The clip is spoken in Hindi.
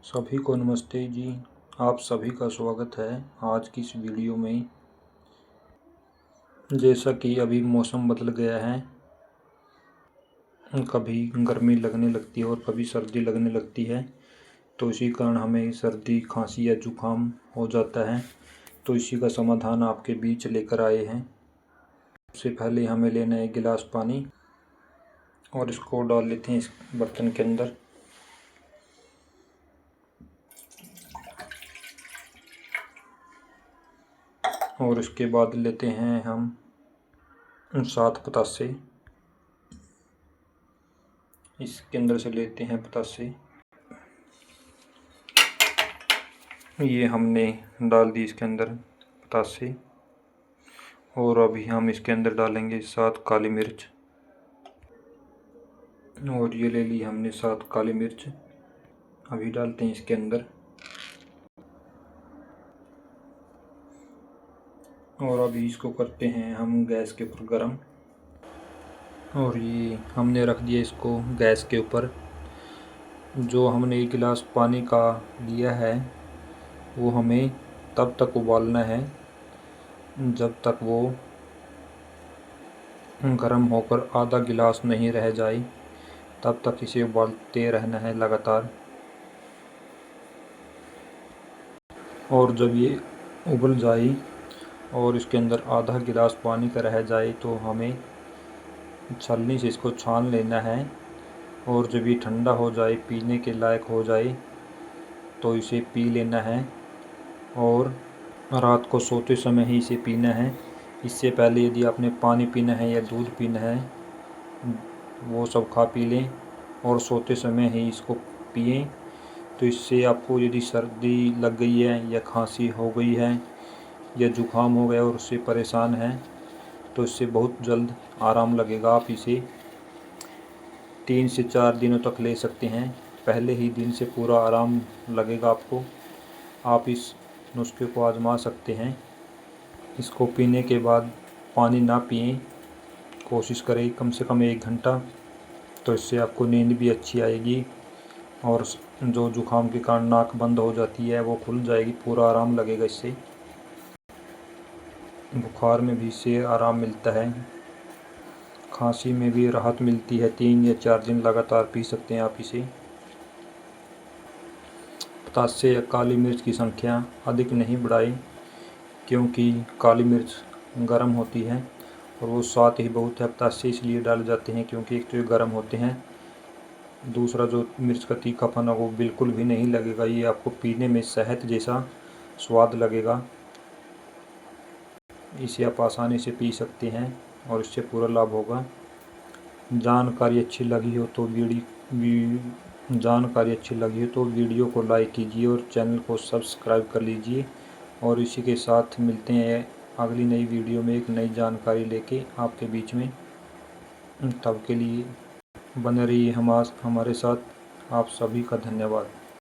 सभी को नमस्ते जी। आप सभी का स्वागत है आज की इस वीडियो में। जैसा कि अभी मौसम बदल गया है, कभी गर्मी लगने लगती है और कभी सर्दी लगने लगती है, तो इसी कारण हमें सर्दी खांसी या जुकाम हो जाता है। तो इसी का समाधान आपके बीच लेकर आए हैं। सबसे पहले हमें लेना है एक गिलास पानी और इसको डाल लेते हैं इस बर्तन के अंदर। और इसके बाद लेते हैं हम 7 पतासे। इसके अंदर से लेते हैं पतासे। ये हमने डाल दी इसके अंदर पतासे। और अभी हम इसके अंदर डालेंगे 7 काली मिर्च। और ये ले ली हमने 7 काली मिर्च। अभी डालते हैं इसके अंदर। और अभी इसको करते हैं हम गैस के ऊपर गरम। और ये हमने रख दिया इसको गैस के ऊपर। जो हमने 1 गिलास पानी का लिया है वो हमें तब तक उबालना है जब तक वो गर्म होकर आधा गिलास नहीं रह जाए, तब तक इसे उबालते रहना है लगातार। और जब ये उबल जाए और इसके अंदर आधा गिलास पानी का रह जाए तो हमें छलनी से इसको छान लेना है। और जब ये ठंडा हो जाए, पीने के लायक हो जाए, तो इसे पी लेना है। और रात को सोते समय ही इसे पीना है। इससे पहले यदि आपने पानी पीना है या दूध पीना है, वो सब खा पी लें और सोते समय ही इसको पिएं। तो इससे आपको यदि सर्दी लग गई है या खांसी हो गई है या जुकाम हो गया और उससे परेशान हैं, तो इससे बहुत जल्द आराम लगेगा। आप इसे 3 से 4 दिनों तक ले सकते हैं। पहले ही दिन से पूरा आराम लगेगा आपको। आप इस नुस्खे को आजमा सकते हैं। इसको पीने के बाद पानी ना पिएं, कोशिश करें कम से कम 1 घंटा। तो इससे आपको नींद भी अच्छी आएगी और जो जुकाम के कारण नाक बंद हो जाती है वो खुल जाएगी। पूरा आराम लगेगा इससे। बुखार में भी इससे आराम मिलता है। खांसी में भी राहत मिलती है। 3 या 4 दिन लगातार पी सकते हैं आप इसे। पतासे या काली मिर्च की संख्या अधिक नहीं बढ़ाएं, क्योंकि काली मिर्च गर्म होती है और वो स्वाद ही बहुत है। पतासे इसलिए डाले जाते हैं क्योंकि एक तो ये गर्म होते हैं, दूसरा जो मिर्च का तीखापन है वो बिल्कुल भी नहीं लगेगा। ये आपको पीने में शहद जैसा स्वाद लगेगा। इसे आप आसानी से पी सकते हैं और इससे पूरा लाभ होगा। जानकारी अच्छी लगी हो तो वीडियो को लाइक कीजिए और चैनल को सब्सक्राइब कर लीजिए। और इसी के साथ मिलते हैं अगली नई वीडियो में एक नई जानकारी लेके आपके बीच में। तब के लिए बने रहिए हमारे साथ। आप सभी का धन्यवाद।